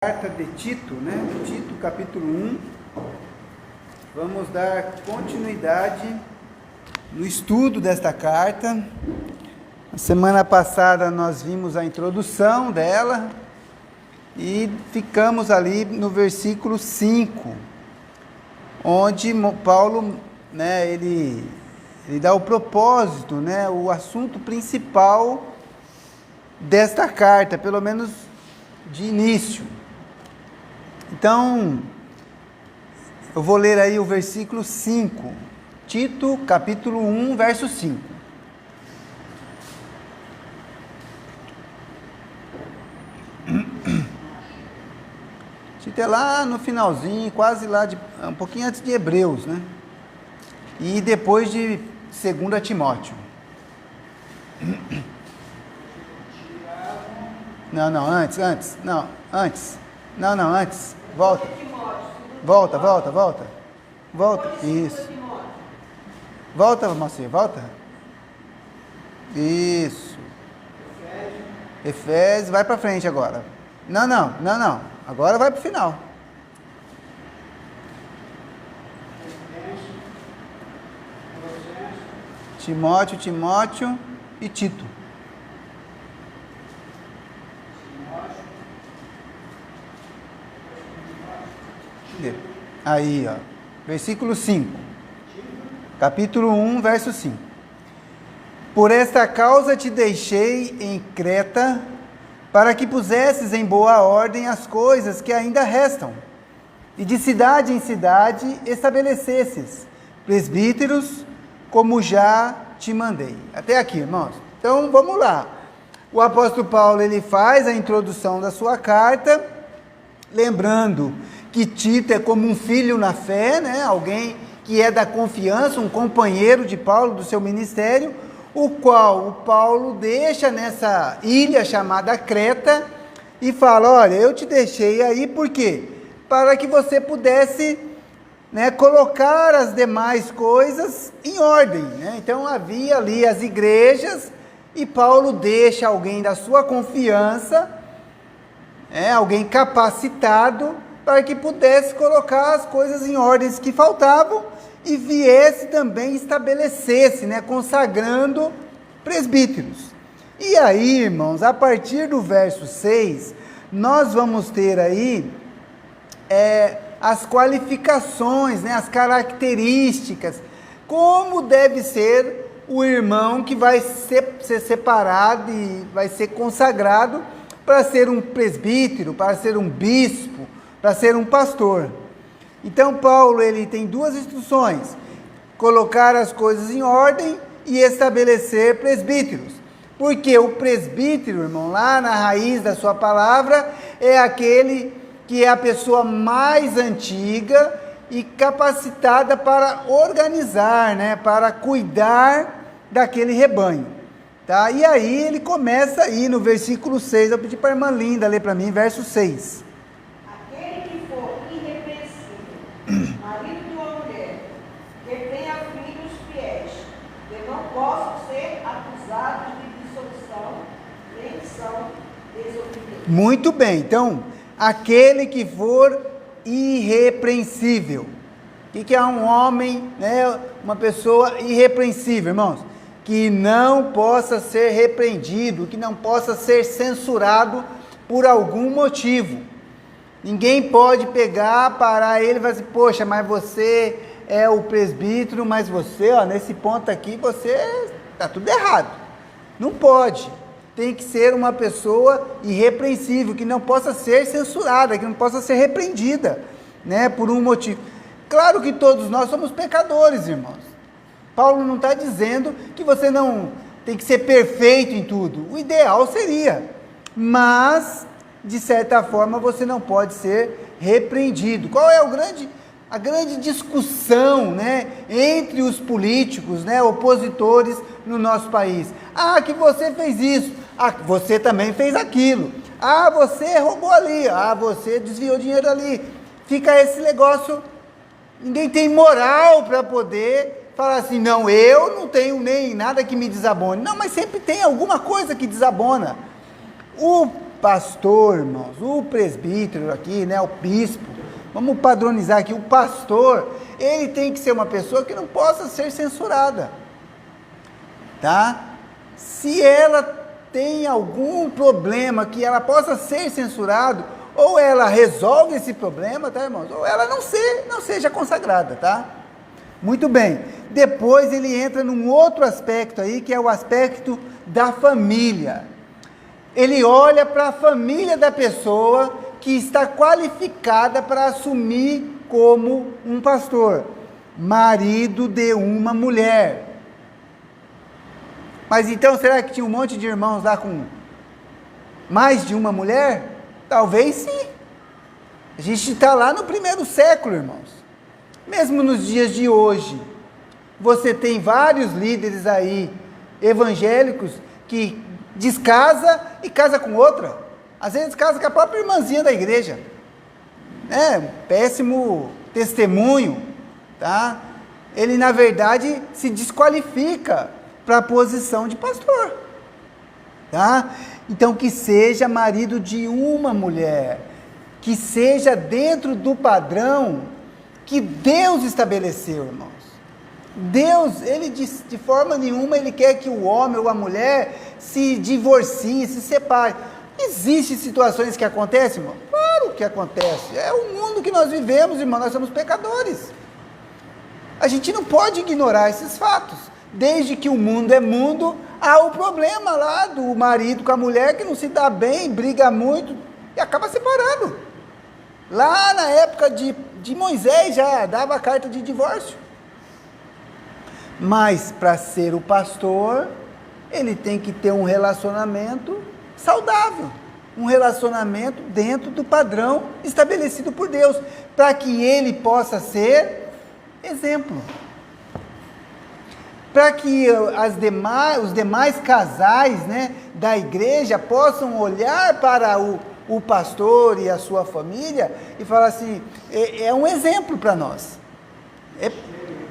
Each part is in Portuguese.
Carta de Tito, né? Tito, capítulo 1. Vamos dar continuidade no estudo desta carta. Na semana passada nós vimos a introdução dela e ficamos ali no versículo 5, onde Paulo, né, ele dá o propósito, né, o assunto principal desta carta, pelo menos de início. Então, eu vou ler aí o versículo 5, Tito, capítulo 1, verso 5. Tito é lá no finalzinho, quase lá, um pouquinho antes de Hebreus, né? E depois de 2 Timóteo. Não, antes. Volta, isso. Volta, Moacir, volta. Isso. Efésios, vai para frente agora. Não. Agora vai para o final. Timóteo e Tito. Aí, ó, versículo 5, capítulo 1, verso 5. Por esta causa te deixei em Creta, para que pusesses em boa ordem as coisas que ainda restam, e de cidade em cidade estabelecesses presbíteros, como já te mandei. Até aqui, irmãos. Então, vamos lá. O apóstolo Paulo, ele faz a introdução da sua carta, lembrando que Tito é como um filho na fé, né? Alguém que é da confiança, um companheiro de Paulo, do seu ministério, o qual o Paulo deixa nessa ilha chamada Creta e fala: olha, eu te deixei aí, por quê? Para que você pudesse, né, colocar as demais coisas em ordem, né? Então havia ali as igrejas e Paulo deixa alguém da sua confiança, alguém capacitado, para que pudesse colocar as coisas em ordens que faltavam e viesse também estabelecesse, né, consagrando presbíteros. E aí, irmãos, a partir do verso 6, nós vamos ter aí as qualificações, né, as características, como deve ser o irmão que vai ser separado e vai ser consagrado para ser um presbítero, para ser um bispo, para ser um pastor. Então Paulo, ele tem duas instruções: colocar as coisas em ordem e estabelecer presbíteros. Porque o presbítero, irmão, lá na raiz da sua palavra, é aquele que é a pessoa mais antiga e capacitada para organizar, né, para cuidar daquele rebanho, tá? E aí ele começa aí no versículo 6, eu pedi para a irmã Linda ler para mim, verso 6. Marido de uma mulher que tenha filhos fiéis, que não possam ser acusados de dissolução, nem são desobedientes. Muito bem, então, aquele que for irrepreensível. O que é um homem, né, uma pessoa irrepreensível, irmãos? Que não possa ser repreendido, que não possa ser censurado por algum motivo. Ninguém pode pegar, parar ele e falar assim: poxa, mas você é o presbítero, mas você, ó, nesse ponto aqui, você está tudo errado. Não pode. Tem que ser uma pessoa irrepreensível, que não possa ser censurada, que não possa ser repreendida, né, por um motivo. Claro que todos nós somos pecadores, irmãos. Paulo não está dizendo que você não tem que ser perfeito em tudo. O ideal seria, mas de certa forma você não pode ser repreendido. Qual é a grande discussão, né, entre os políticos, né, opositores no nosso país? Ah, que você fez isso. Ah, você também fez aquilo. Ah, você roubou ali. Ah, você desviou dinheiro ali. Fica esse negócio. Ninguém tem moral para poder falar assim: não, eu não tenho nem nada que me desabone. Não, mas sempre tem alguma coisa que desabona. pastor, irmãos, o presbítero aqui, né, o bispo, vamos padronizar aqui, o pastor, ele tem que ser uma pessoa que não possa ser censurada, tá? Se ela tem algum problema que ela possa ser censurado, ou ela resolve esse problema, tá, irmãos? Ou ela não seja consagrada, tá? Muito bem. Depois ele entra num outro aspecto aí, que é o aspecto da família. Ele olha para a família da pessoa que está qualificada para assumir como um pastor, marido de uma mulher. Mas então, será que tinha um monte de irmãos lá com mais de uma mulher? Talvez sim. A gente está lá no 1º século, irmãos. Mesmo nos dias de hoje, você tem vários líderes aí, evangélicos, que descasa e casa com outra. Às vezes casa com a própria irmãzinha da igreja. Péssimo testemunho, tá? Ele, na verdade, se desqualifica para a posição de pastor, tá? Então, que seja marido de uma mulher, que seja dentro do padrão que Deus estabeleceu, irmãos. Deus, ele de forma nenhuma, ele quer que o homem ou a mulher se divorcie, se separe. Existem situações que acontecem, irmão? Claro que acontece. É o mundo que nós vivemos, irmão, nós somos pecadores. A gente não pode ignorar esses fatos. Desde que o mundo é mundo, há o problema lá do marido com a mulher que não se dá bem, briga muito e acaba separando. Lá na época de Moisés já dava a carta de divórcio. Mas para ser o pastor, ele tem que ter um relacionamento saudável, um relacionamento dentro do padrão estabelecido por Deus, para que ele possa ser exemplo. Para que os demais casais, né, da igreja possam olhar para o pastor e a sua família e falar assim, é um exemplo para nós,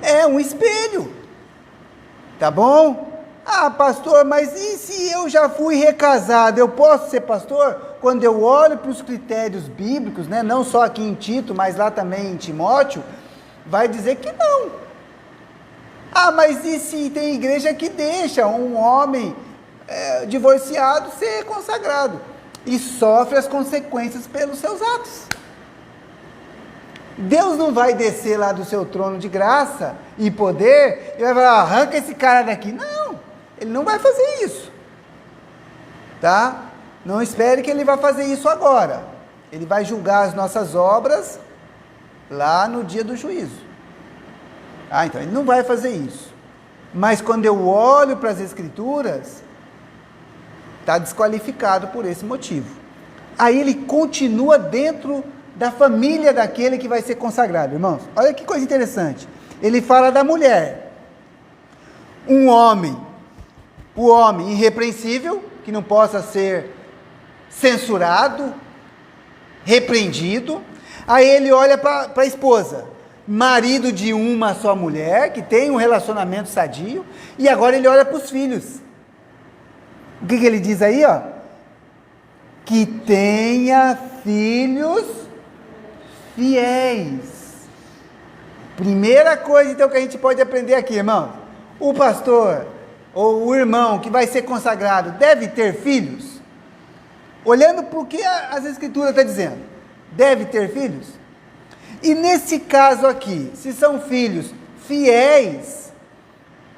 é um espelho, tá bom? Ah, pastor, mas e se eu já fui recasado, eu posso ser pastor? Quando eu olho para os critérios bíblicos, né, não só aqui em Tito, mas lá também em Timóteo, vai dizer que não. Ah, mas e se tem igreja que deixa um homem divorciado ser consagrado e sofre as consequências pelos seus atos? Deus não vai descer lá do seu trono de graça e poder e vai falar, arranca esse cara daqui. Não, ele não vai fazer isso, tá? Não espere que ele vai fazer isso agora. Ele vai julgar as nossas obras lá no dia do juízo. Ah, então ele não vai fazer isso. Mas quando eu olho para as Escrituras, está desqualificado por esse motivo. Aí ele continua dentro da família daquele que vai ser consagrado, irmãos. Olha que coisa interessante. Ele fala da mulher. O homem irrepreensível, que não possa ser censurado, repreendido. Aí ele olha para a esposa. Marido de uma só mulher, que tem um relacionamento sadio, e agora ele olha para os filhos. O que ele diz aí, ó? Que tenha filhos fiéis. Primeira coisa, então, que a gente pode aprender aqui, irmão. O pastor, ou o irmão que vai ser consagrado, deve ter filhos? Olhando para o que as Escrituras estão dizendo. Deve ter filhos? E nesse caso aqui, se são filhos fiéis,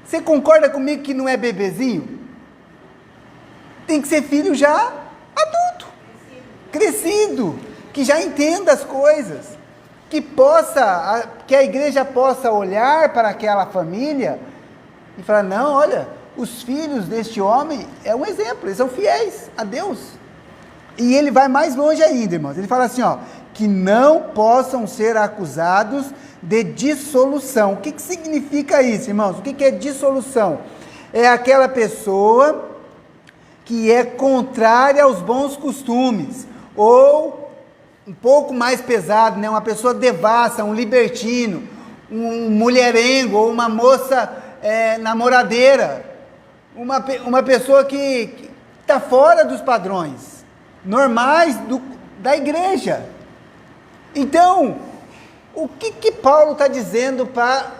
você concorda comigo que não é bebezinho? Tem que ser filho já adulto, crescido, que já entenda as coisas, que a igreja possa olhar para aquela família e falar, não, olha, os filhos deste homem é um exemplo, eles são fiéis a Deus. E ele vai mais longe ainda, irmãos, ele fala assim, ó, que não possam ser acusados de dissolução. O que significa isso, irmãos? O que é dissolução? É aquela pessoa que é contrária aos bons costumes, ou um pouco mais pesado, né? Uma pessoa devassa, um libertino, um mulherengo, ou uma moça namoradeira, uma pessoa que está fora dos padrões. normais da igreja. Então, o que Paulo está dizendo para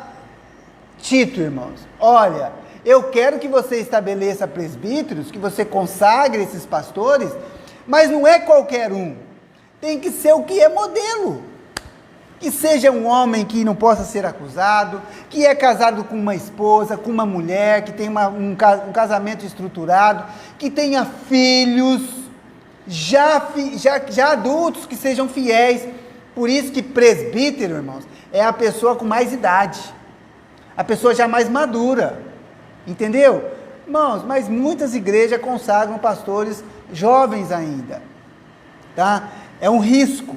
Tito, irmãos? Olha, eu quero que você estabeleça presbíteros, que você consagre esses pastores, mas não é qualquer um. Tem que ser o que é modelo. Que seja um homem que não possa ser acusado, que é casado com uma esposa, com uma mulher, que tem um casamento estruturado, que tenha filhos, já adultos, que sejam fiéis. Por isso que presbítero, irmãos, é a pessoa com mais idade, a pessoa já mais madura, entendeu? Irmãos, mas muitas igrejas consagram pastores jovens ainda, tá? É um risco.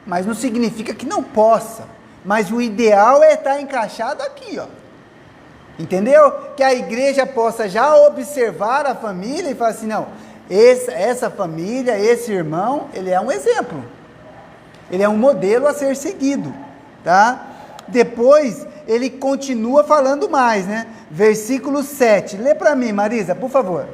Mas não significa que não possa. Mas o ideal é estar encaixado aqui, ó. Entendeu? Que a igreja possa já observar a família e falar assim, não, essa família, esse irmão, ele é um exemplo. Ele é um modelo a ser seguido, tá? Depois, ele continua falando mais, né? Versículo 7. Lê para mim, Marisa, por favor.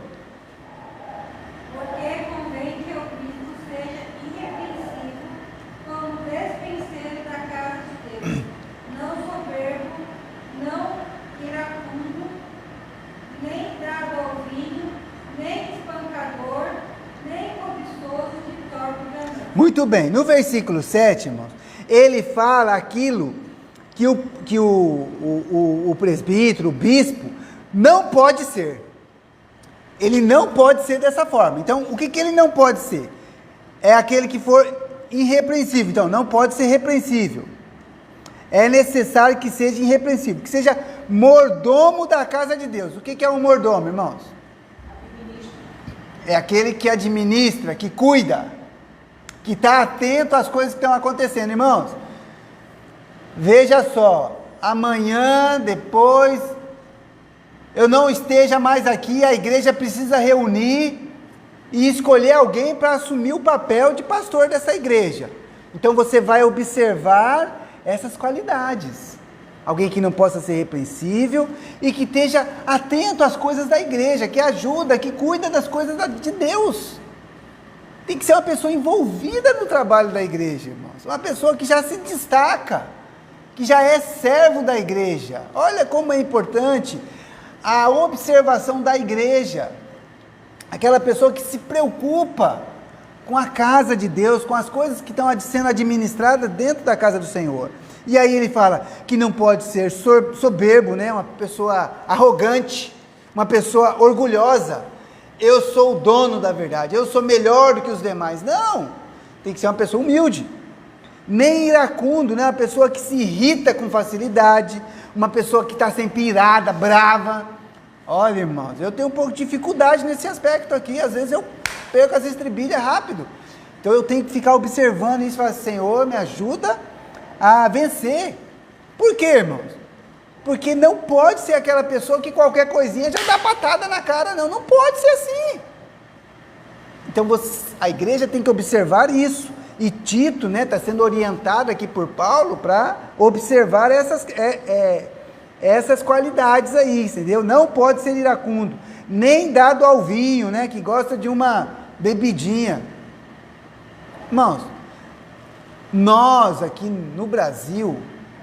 Muito bem, no versículo 7, irmãos, ele fala aquilo que o presbítero, o bispo, não pode ser. Ele não pode ser dessa forma. Então, o que ele não pode ser? É aquele que for irrepreensível. Então, não pode ser repreensível. É necessário que seja irrepreensível, que seja mordomo da casa de Deus. O que é um mordomo, irmãos? É aquele que administra, que cuida, que está atento às coisas que estão acontecendo, irmãos. Veja só, amanhã, depois, eu não esteja mais aqui, a igreja precisa reunir e escolher alguém para assumir o papel de pastor dessa igreja. Então você vai observar essas qualidades. Alguém que não possa ser repreensível e que esteja atento às coisas da igreja, que ajuda, que cuida das coisas de Deus. Tem que ser uma pessoa envolvida no trabalho da igreja, irmãos. Uma pessoa que já se destaca, que já é servo da igreja. Olha como é importante a observação da igreja. Aquela pessoa que se preocupa com a casa de Deus, com as coisas que estão sendo administradas dentro da casa do Senhor. E aí ele fala que não pode ser soberbo, né? Uma pessoa arrogante, uma pessoa orgulhosa. Eu sou o dono da verdade, eu sou melhor do que os demais. Não, tem que ser uma pessoa humilde. Nem iracundo, né? Uma pessoa que se irrita com facilidade, uma pessoa que está sempre irada, brava. Olha, irmãos, eu tenho um pouco de dificuldade nesse aspecto aqui, às vezes eu perco as estribilhas rápido. Então eu tenho que ficar observando isso e falar, Senhor, me ajuda a vencer. Por quê, irmãos? Porque não pode ser aquela pessoa que qualquer coisinha já dá patada na cara, não. Não pode ser assim. Então a igreja tem que observar isso. E Tito, né, está sendo orientado aqui por Paulo para observar essas qualidades aí, entendeu? Não pode ser iracundo, nem dado ao vinho, né, que gosta de uma bebidinha. Irmãos, nós aqui no Brasil,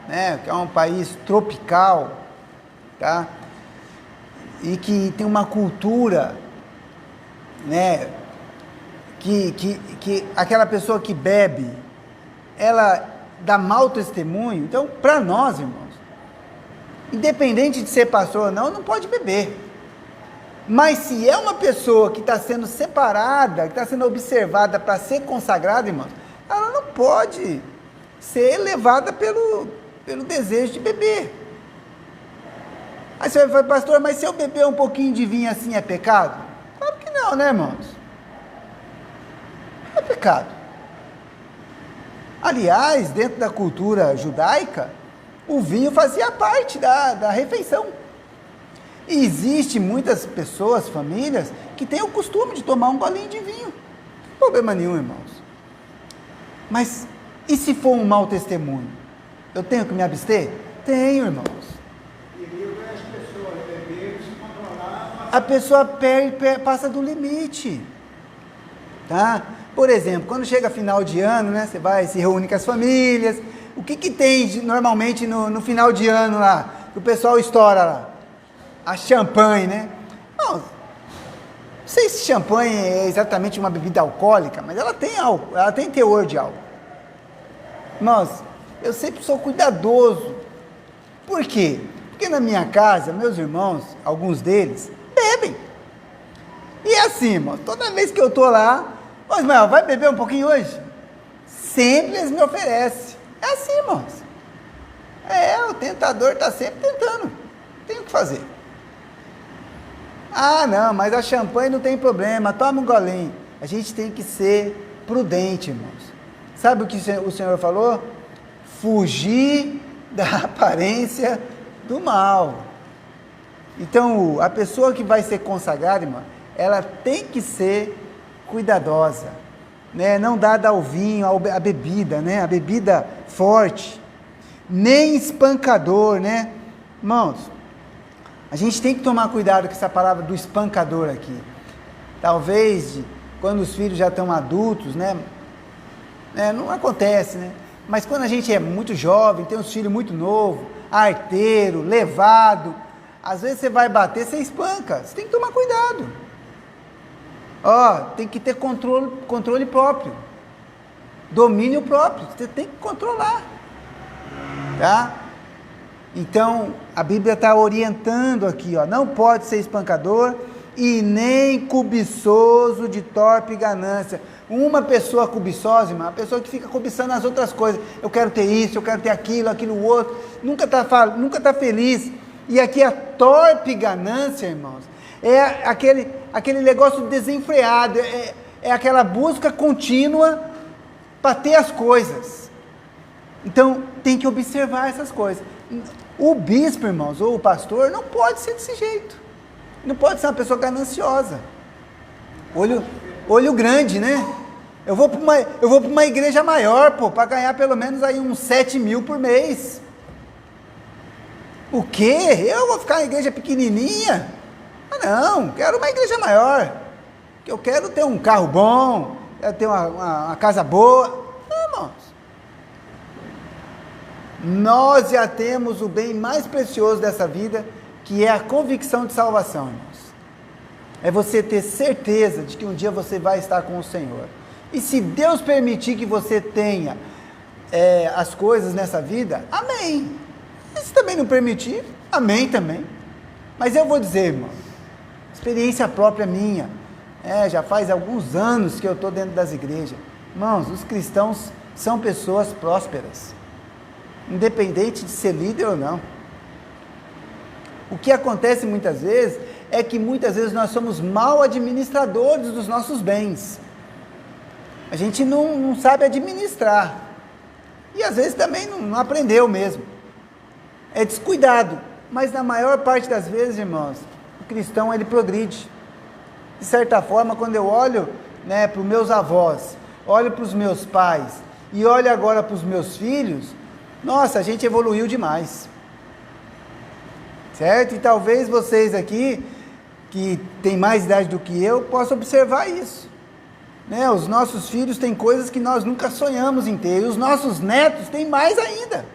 né, que é um país tropical, tá? E que tem uma cultura, né, que aquela pessoa que bebe, ela dá mau testemunho. Então, para nós, irmãos, independente de ser pastor ou não pode beber. Mas se é uma pessoa que está sendo separada, que está sendo observada para ser consagrada, irmãos, ela não pode ser levada pelo desejo de beber. Aí você vai falar, pastor, mas se eu beber um pouquinho de vinho assim é pecado? Claro que não, né, irmãos? É pecado. Aliás, dentro da cultura judaica, o vinho fazia parte da refeição. E existe muitas pessoas, famílias, que têm o costume de tomar um golinho de vinho. Não tem problema nenhum, irmãos. Mas, e se for um mau testemunho? Eu tenho que me abster? Tenho, irmãos. A pessoa passa do limite. tá? Por exemplo, quando chega final de ano, né, você vai, se reúne com as famílias, o que tem normalmente no final de ano lá, que o pessoal estoura lá? A champanhe, né? Não sei se champanhe é exatamente uma bebida alcoólica, mas ela tem álcool, ela tem teor de álcool. Irmãos, eu sempre sou cuidadoso. Por quê? Porque na minha casa, meus irmãos, alguns deles, bebem. E é assim, irmão, toda vez que eu tô lá, ô Ismael, vai beber um pouquinho hoje? Sempre eles me oferecem. É assim, irmãos. O tentador está sempre tentando. Tem o que fazer. Ah, não, mas a champanhe não tem problema, toma um golinho. A gente tem que ser prudente, irmãos. Sabe o que o Senhor falou? Fugir da aparência do mal. Então, a pessoa que vai ser consagrada, irmão, ela tem que ser cuidadosa, né? Não dada ao vinho, à bebida, né? A bebida forte, nem espancador, né? Irmãos, a gente tem que tomar cuidado com essa palavra do espancador aqui. Talvez, quando os filhos já estão adultos, né? Não acontece, né? Mas quando a gente é muito jovem, tem uns filhos muito novos, arteiro, levado, às vezes você vai bater, você espanca. Você tem que tomar cuidado. Tem que ter controle próprio. Domínio próprio. Você tem que controlar. Tá? Então, a Bíblia está orientando aqui, não pode ser espancador e nem cobiçoso de torpe ganância. Uma pessoa cobiçosa, irmão, uma pessoa que fica cobiçando as outras coisas. Eu quero ter isso, eu quero ter aquilo outro. Nunca tá feliz. E aqui a torpe ganância, irmãos, é aquele negócio desenfreado, é aquela busca contínua para ter as coisas. Então, tem que observar essas coisas. O bispo, irmãos, ou o pastor, não pode ser desse jeito. Não pode ser uma pessoa gananciosa. Olho grande, né? Eu vou para uma igreja maior, para ganhar pelo menos aí uns 7 mil por mês. O quê? Eu vou ficar na igreja pequenininha? Não, quero uma igreja maior. Eu quero ter um carro bom, quero ter uma casa boa. Não, irmãos. Nós já temos o bem mais precioso dessa vida, que é a convicção de salvação, irmãos. É você ter certeza de que um dia você vai estar com o Senhor. E se Deus permitir que você tenha as coisas nessa vida, amém. E se também não permitir, amém também. Mas eu vou dizer, irmão, experiência própria minha, já faz alguns anos que eu estou dentro das igrejas. Irmãos, os cristãos são pessoas prósperas, independente de ser líder ou não. O que acontece muitas vezes é que muitas vezes nós somos mal administradores dos nossos bens. A gente não sabe administrar. E às vezes também não aprendeu mesmo. É descuidado. Mas na maior parte das vezes, irmãos, o cristão ele progride. De certa forma, quando eu olho para os meus avós, olho para os meus pais e olho agora para os meus filhos, nossa, a gente evoluiu demais. Certo? E talvez vocês aqui, que têm mais idade do que eu, possam observar isso. Os nossos filhos têm coisas que nós nunca sonhamos em ter, e os nossos netos têm mais ainda.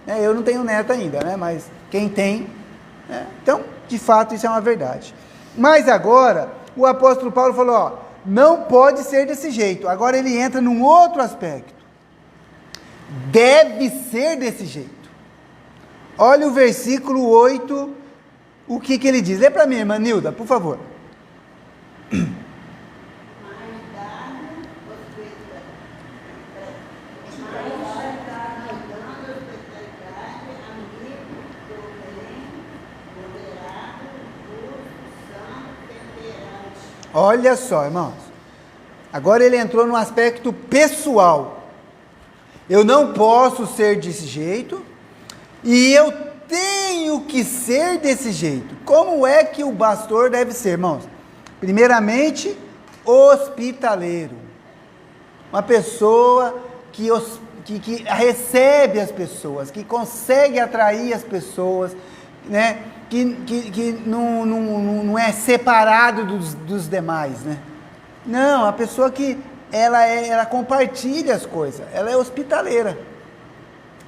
Eu não tenho neto ainda, mas quem tem, então, de fato, isso é uma verdade. Mas agora, o apóstolo Paulo falou, não pode ser desse jeito. Agora ele entra num outro aspecto. Deve ser desse jeito. Olha o versículo 8, o que ele diz. Lê para mim, irmã Nilda, por favor. Olha só, irmãos. Agora ele entrou no aspecto pessoal. Eu não posso ser desse jeito e eu tenho que ser desse jeito. Como é que o pastor deve ser, irmãos? Primeiramente, hospitaleiro. Uma pessoa que recebe as pessoas, que consegue atrair as pessoas, que não é separado dos demais, Não, a pessoa que ela compartilha as coisas, ela é hospitaleira,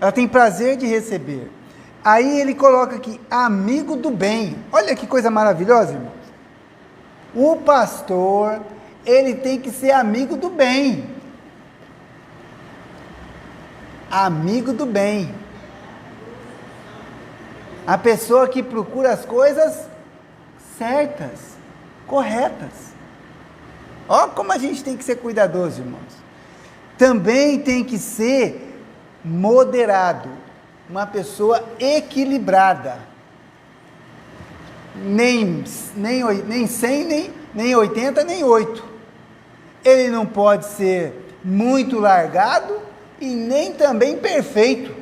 ela tem prazer de receber. Aí ele coloca aqui, amigo do bem. Olha que coisa maravilhosa, irmãos. O pastor, ele tem que ser amigo do bem. Amigo do bem. A pessoa que procura as coisas certas, corretas. Ó como a gente tem que ser cuidadoso, irmãos. Também tem que ser moderado, uma pessoa equilibrada. Nem 100, nem 80, nem 8. Ele não pode ser muito largado e nem também perfeito.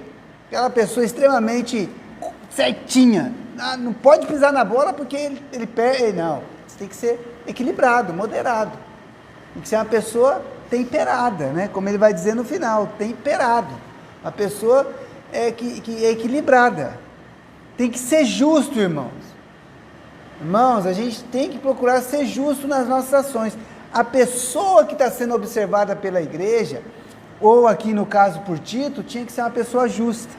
Aquela pessoa extremamente certinha. Não pode pisar na bola porque ele perde. Não, você tem que ser equilibrado, moderado. Tem que ser uma pessoa temperada, né? Como ele vai dizer no final, temperado. Uma pessoa que é equilibrada. Tem que ser justo, irmãos. Irmãos, a gente tem que procurar ser justo nas nossas ações. A pessoa que está sendo observada pela igreja, ou aqui no caso por Tito, tinha que ser uma pessoa justa,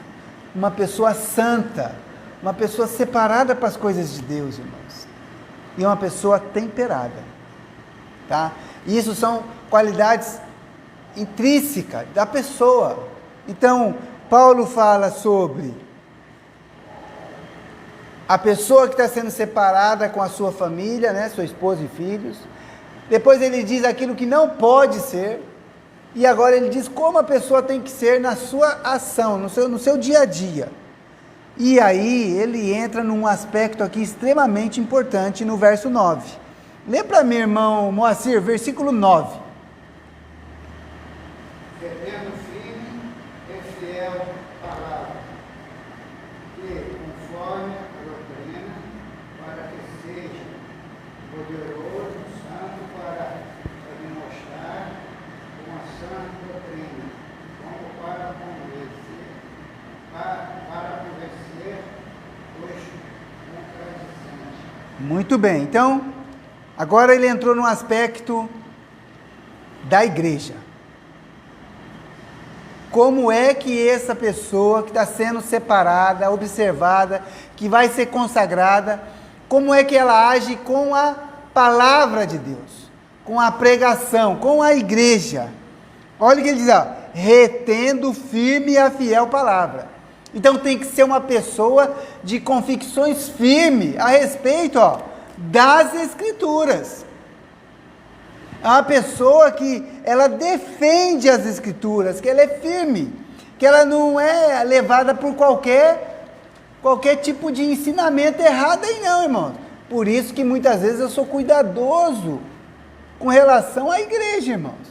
uma pessoa santa, uma pessoa separada para as coisas de Deus, irmãos. E uma pessoa temperada. Tá? Isso são qualidades intrínsecas da pessoa. Então, Paulo fala sobre a pessoa que está sendo separada com a sua família, né, sua esposa e filhos. Depois ele diz aquilo que não pode ser. E agora ele diz como a pessoa tem que ser na sua ação, no seu dia a dia. E aí ele entra num aspecto aqui extremamente importante no verso 9. Lê para mim, irmão Moacir, versículo 9. Retendo firme e fiel palavra, que conforme a doutrina, para que seja poderoso, santo, para demonstrar uma santa doutrina, como para convencer os contradizentes. Muito bem, então, agora ele entrou num aspecto da igreja. Como é que essa pessoa que está sendo separada, observada, que vai ser consagrada, como é que ela age com a palavra de Deus, com a pregação, com a igreja? Olha o que ele diz, ó, retendo firme a fiel palavra. Então tem que ser uma pessoa de convicções firmes a respeito, ó, das Escrituras. É uma pessoa que ela defende as Escrituras, que ela é firme, que ela não é levada por qualquer tipo de ensinamento errado aí não, irmãos. Por isso que muitas vezes eu sou cuidadoso com relação à igreja, irmãos.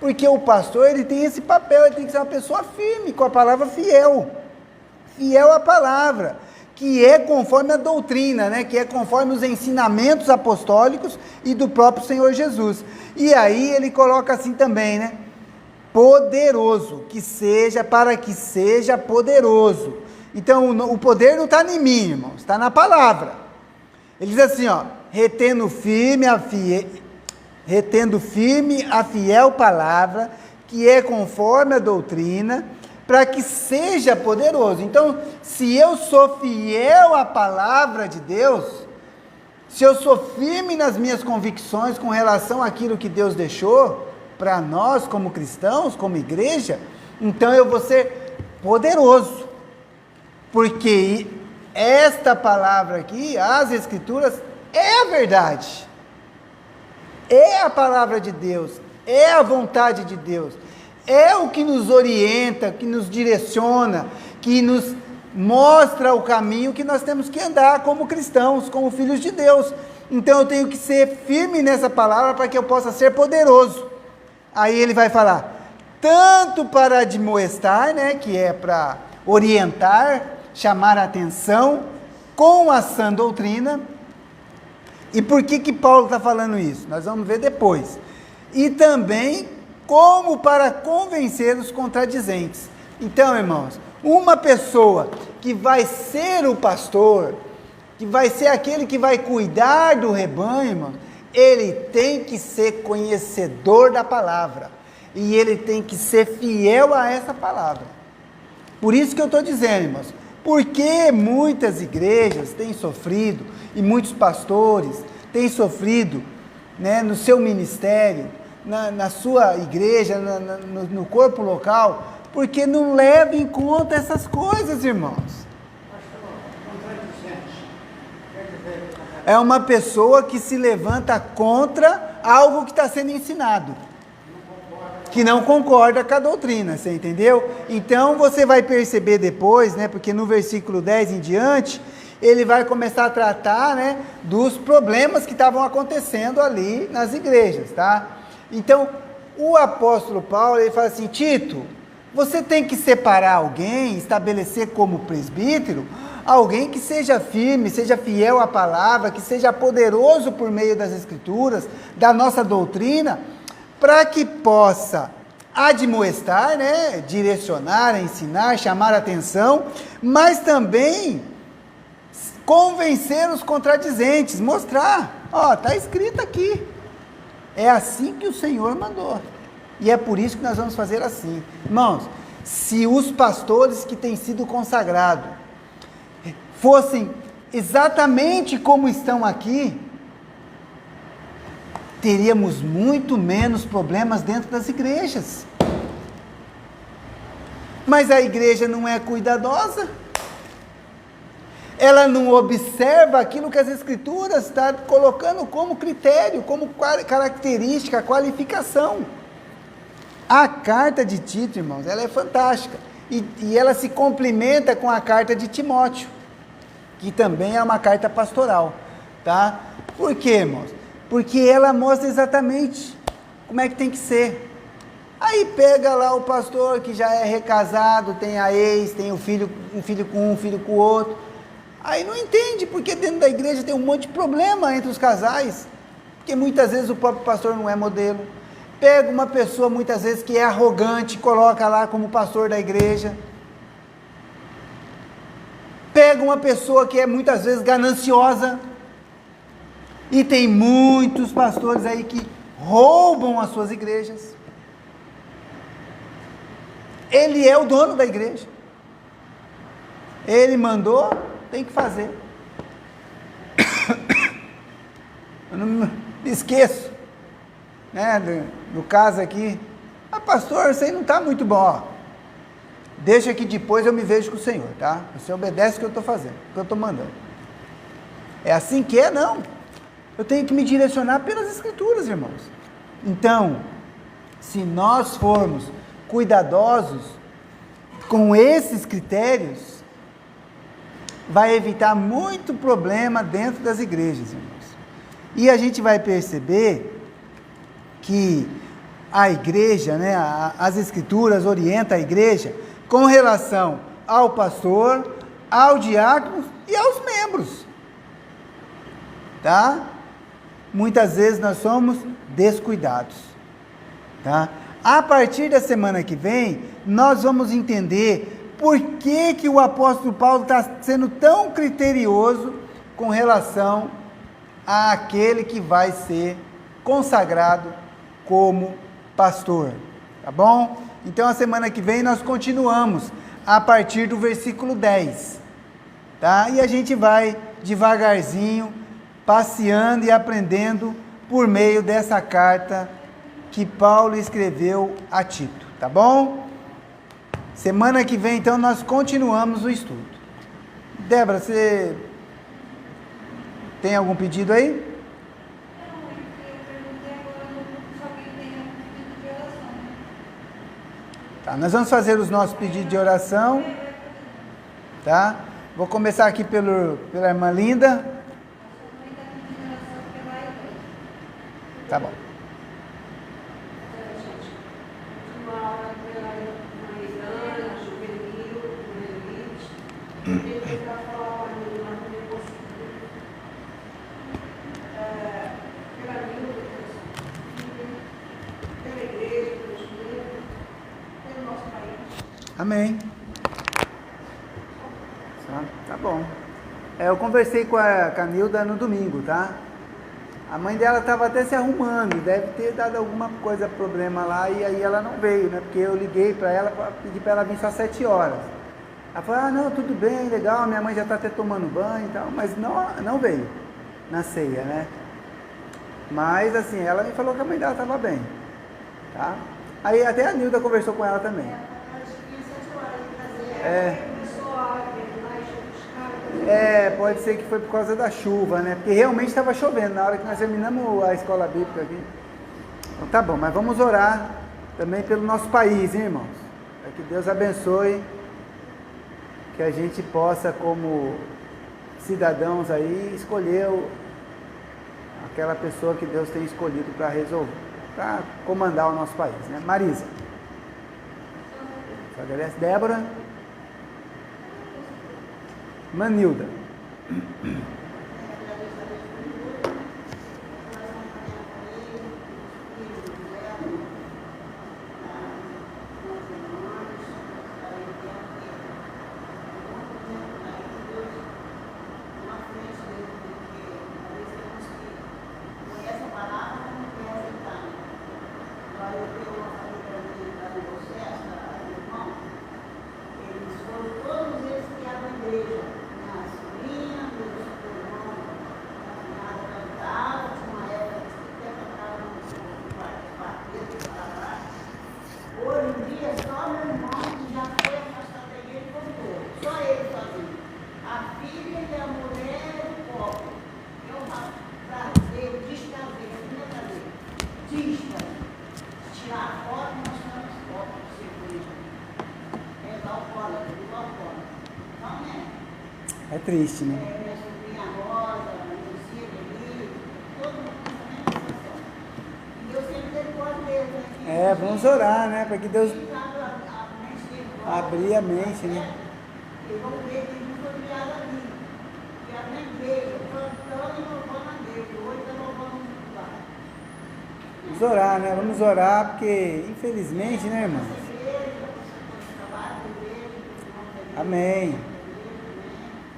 Porque o pastor, ele tem esse papel, ele tem que ser uma pessoa firme, com a palavra fiel. Fiel à palavra, que é conforme a doutrina, né? Que é conforme os ensinamentos apostólicos e do próprio Senhor Jesus. E aí ele coloca assim também, né? Poderoso, para que seja poderoso. Então o poder não está em mim, irmãos, está na palavra. Ele diz assim, ó, retendo firme a fiel palavra, que é conforme a doutrina, para que seja poderoso. Então, se eu sou fiel à palavra de Deus, se eu sou firme nas minhas convicções com relação àquilo que Deus deixou para nós como cristãos, como igreja, então eu vou ser poderoso, porque esta palavra aqui, as Escrituras, é a verdade, é a palavra de Deus, é a vontade de Deus, é o que nos orienta, que nos direciona, que nos mostra o caminho que nós temos que andar como cristãos, como filhos de Deus. Então eu tenho que ser firme nessa palavra para que eu possa ser poderoso. Aí ele vai falar, tanto para admoestar, né, que é para orientar, chamar a atenção, com a sã doutrina. E por que Paulo está falando isso? Nós vamos ver depois. E também como para convencer os contradizentes. Então, irmãos, uma pessoa que vai ser o pastor, que vai ser aquele que vai cuidar do rebanho, irmãos, ele tem que ser conhecedor da palavra. E ele tem que ser fiel a essa palavra. Por isso que eu estou dizendo, irmãos, porque muitas igrejas têm sofrido, e muitos pastores têm sofrido, né, no seu ministério, na sua igreja, no corpo local, porque não leva em conta essas coisas, irmãos. É uma pessoa que se levanta contra algo que está sendo ensinado, que não concorda com a doutrina, você entendeu? Então você vai perceber depois, né, porque no versículo 10 em diante, ele vai começar a tratar, né, dos problemas que estavam acontecendo ali nas igrejas, tá? Então, o apóstolo Paulo, ele fala assim: Tito, você tem que separar alguém, estabelecer como presbítero, alguém que seja firme, seja fiel à palavra, que seja poderoso por meio das escrituras, da nossa doutrina, para que possa admoestar, né, direcionar, ensinar, chamar a atenção, mas também convencer os contradizentes, mostrar, ó, está escrito aqui, é assim que o Senhor mandou, e é por isso que nós vamos fazer assim. Irmãos, se os pastores que têm sido consagrados fossem exatamente como estão aqui, teríamos muito menos problemas dentro das igrejas. Mas a igreja não é cuidadosa, ela não observa aquilo que as escrituras estão colocando como critério, como característica, qualificação. A carta de Tito, irmãos, ela é fantástica, e ela se complementa com a carta de Timóteo, que também é uma carta pastoral, tá? Por quê, irmãos? Porque ela mostra exatamente como é que tem que ser. Aí pega lá o pastor que já é recasado, tem a ex, tem um filho com um, filho com o outro, aí não entende porque dentro da igreja tem um monte de problema entre os casais, porque muitas vezes o próprio pastor não é modelo. Pega uma pessoa muitas vezes que é arrogante, coloca lá como pastor da igreja. Pega uma pessoa que é muitas vezes gananciosa, e tem muitos pastores aí que roubam as suas igrejas. Ele é o dono da igreja, ele mandou, tem que fazer. Eu não me esqueço, né, no caso aqui, pastor, isso aí não está muito bom, ó. Deixa que depois eu me vejo com o Senhor, tá? Você obedece o que eu estou fazendo, o que eu estou mandando. É assim que é? Não. Eu tenho que me direcionar pelas escrituras, irmãos. Então, se nós formos cuidadosos com esses critérios, vai evitar muito problema dentro das igrejas, irmãos. E a gente vai perceber que a igreja, né, as escrituras orientam a igreja com relação ao pastor, ao diácono e aos membros, tá? Muitas vezes nós somos descuidados, tá? A partir da semana que vem, nós vamos entender por que que o apóstolo Paulo está sendo tão criterioso com relação àquele que vai ser consagrado como pastor, tá bom? Então, a semana que vem nós continuamos a partir do versículo 10, tá? E a gente vai devagarzinho, passeando e aprendendo por meio dessa carta que Paulo escreveu a Tito, tá bom? Semana que vem, então, nós continuamos o estudo. Débora, você tem algum pedido aí? Tá, nós vamos fazer os nossos pedidos de oração, tá? Vou começar aqui pela irmã Linda. Tá bom. Amém. Tá bom. Eu conversei com a Nilda no domingo, tá? A mãe dela estava até se arrumando, deve ter dado alguma coisa, problema lá, e aí ela não veio, né? Porque eu liguei para ela, pedi para ela vir só às 7 horas. Ela falou, ah, não, tudo bem, legal, minha mãe já está até tomando banho e tal, mas não veio na ceia, né? Mas assim, ela me falou que a mãe dela estava bem, tá? Aí até a Nilda conversou com ela também. Pode ser que foi por causa da chuva, né? Porque realmente estava chovendo na hora que nós terminamos a escola bíblica aqui. Então tá bom, mas vamos orar também pelo nosso país, hein, irmãos? Para que Deus abençoe, que a gente possa, como cidadãos aí, escolher aquela pessoa que Deus tem escolhido para resolver, para comandar o nosso país, né? Marisa. Só agradece. Débora. Manilda. É triste, né? Minha sobrinha Rosa, Lucia, Lili, todo mundo nessa mesma situação. E Deus sempre misericórdia deles, né? Vamos orar, né? Para que Deus abrir a mente, né? E vamos ver que não foi criado ali. Criado na igreja, plantando e louvando a Deus. Hoje está louvando muito lá. Vamos orar, né? Vamos orar, porque infelizmente, né, irmãos? Amém.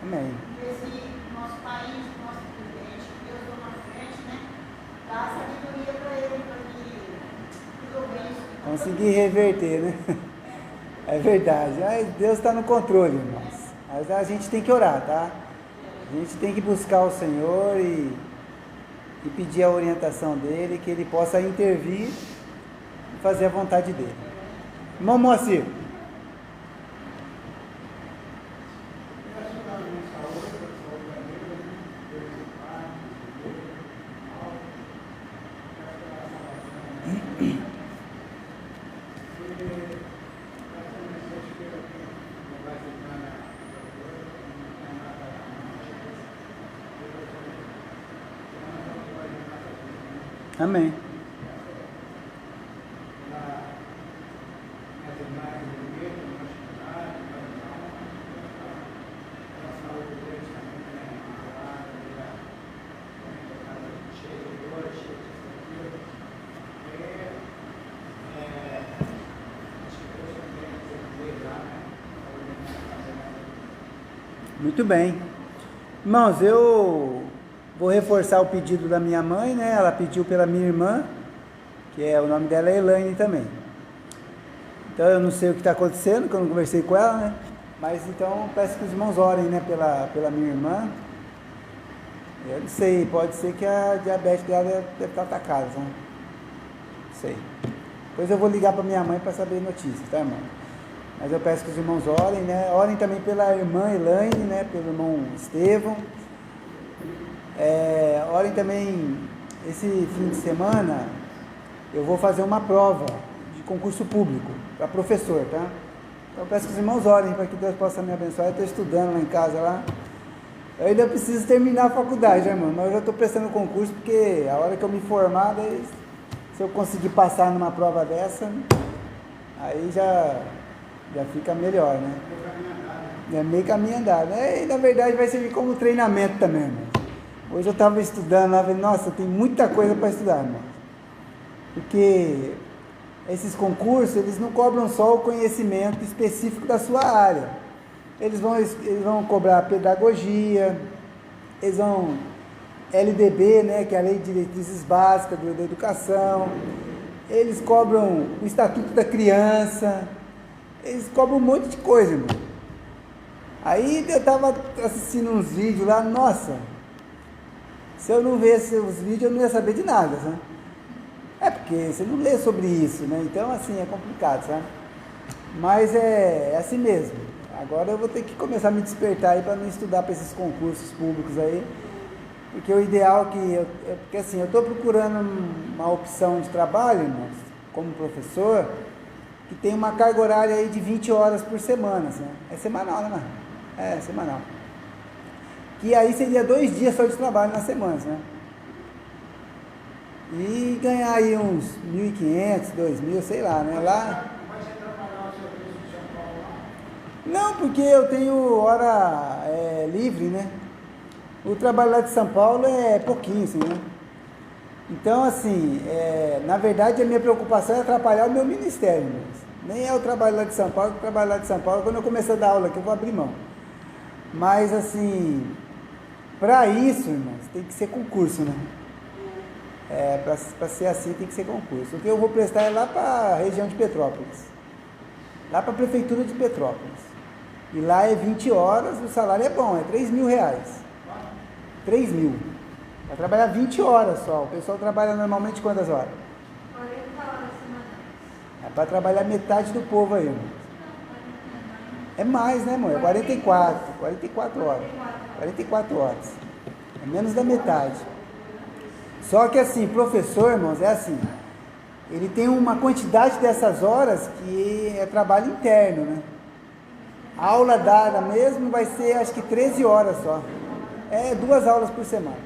Amém. Esse nosso país, nosso presidente, que Deus toma na frente, né? Dá sabedoria para ele, para que resolver isso. Conseguir reverter, né? É verdade. Ai, Deus está no controle, irmãos. Mas a gente tem que orar, tá? A gente tem que buscar o Senhor e pedir a orientação dele, que ele possa intervir e fazer a vontade dele. Irmão Moacir. Amém. Muito bem. Irmãos, eu vou reforçar o pedido da minha mãe, né? Ela pediu pela minha irmã, que o nome dela é Elaine também. Então eu não sei o que está acontecendo, que eu não conversei com ela, né? Mas então peço que os irmãos orem, né, pela minha irmã. Eu não sei, pode ser que a diabetes dela deve estar atacada, né? Não sei. Depois eu vou ligar para minha mãe para saber notícias, tá, irmão? Mas eu peço que os irmãos orem, né? Orem também pela irmã Elaine, né? Pelo irmão Estevão. Orem também, esse fim de semana, eu vou fazer uma prova de concurso público para professor, tá? Então eu peço que os irmãos orem para que Deus possa me abençoar. Eu estou estudando lá em casa, lá. Eu ainda preciso terminar a faculdade, né, irmão? Mas eu já estou prestando concurso, porque a hora que eu me formar, daí, se eu conseguir passar numa prova dessa, aí já fica melhor, né? É meio caminho andado. E na verdade vai servir como treinamento também, irmão. Hoje eu estava estudando lá, falei, nossa, tem muita coisa para estudar, irmão. Porque esses concursos, eles não cobram só o conhecimento específico da sua área. Eles vão cobrar pedagogia, eles vão LDB, né, que é a Lei de Diretrizes Básicas da Educação, eles cobram o Estatuto da Criança, eles cobram um monte de coisa, irmão. Aí eu estava assistindo uns vídeos lá, nossa, se eu não visse os vídeos eu não ia saber de nada, sabe? É porque você não lê sobre isso, né? Então, assim, é complicado, sabe? Mas é assim mesmo. Agora eu vou ter que começar a me despertar aí para não estudar para esses concursos públicos aí, porque o ideal porque assim, eu estou procurando uma opção de trabalho, irmãos, como professor, que tem uma carga horária aí de 20 horas por semana, assim, é semanal, né, mano? É, semanal. Que aí seria 2 dias só de trabalho na semana, né? E ganhar aí uns 1.500, 2.000, sei lá, né? Lá... Mas você trabalhar o serviço de São Paulo lá? Não, porque eu tenho hora livre, né? O trabalho lá de São Paulo é pouquinho, assim, né? Então, assim, na verdade a minha preocupação é atrapalhar o meu ministério, mas nem é o trabalho lá de São Paulo, o trabalho lá de São Paulo, quando eu começar a dar aula aqui, eu vou abrir mão. Mas, assim, para isso, irmãos, tem que ser concurso, né? Para ser assim tem que ser concurso. O que eu vou prestar é lá para a região de Petrópolis, lá para a prefeitura de Petrópolis. E lá é 20 horas, o salário é bom, é R$3.000. 3.000. Vai trabalhar 20 horas só. O pessoal trabalha normalmente quantas horas? 40 horas semanais. É para trabalhar metade do povo aí, irmão. É mais, né, amor? É 44 horas. 44 horas. É menos da metade. Só que assim, professor, irmãos, é assim. Ele tem uma quantidade dessas horas que é trabalho interno, né? A aula dada mesmo vai ser, acho que 13 horas só. 2 aulas por semana.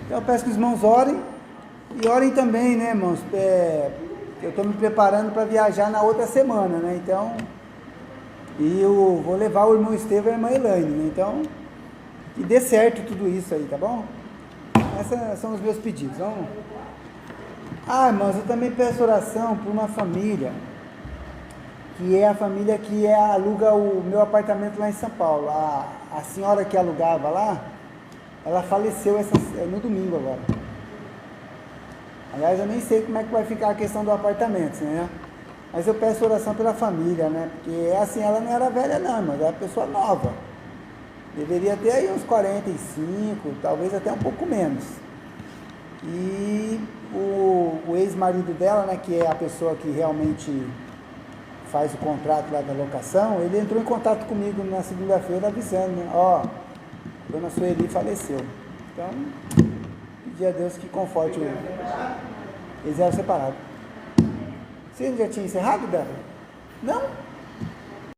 Então eu peço que os irmãos orem. E orem também, né, irmãos? Eu estou me preparando para viajar na outra semana, né? Então, e eu vou levar o irmão Estevão e a irmã Elaine, né? Então, que dê certo tudo isso aí, tá bom? Esses são os meus pedidos. Vamos. Irmãos, eu também peço oração por uma família, que é a família que aluga o meu apartamento lá em São Paulo. A senhora que alugava lá, ela faleceu no domingo agora. Aliás, eu nem sei como é que vai ficar a questão do apartamento, né? Mas eu peço oração pela família, né? Porque assim, ela não era velha não, mas era uma pessoa nova. Deveria ter aí uns 45, talvez até um pouco menos. E o ex-marido dela, né, que é a pessoa que realmente faz o contrato lá da locação, ele entrou em contato comigo na segunda-feira avisando, né? Dona Sueli faleceu. Então, pedir a Deus que conforte eles eram separados. Você já tinha encerrado, Débora? Não?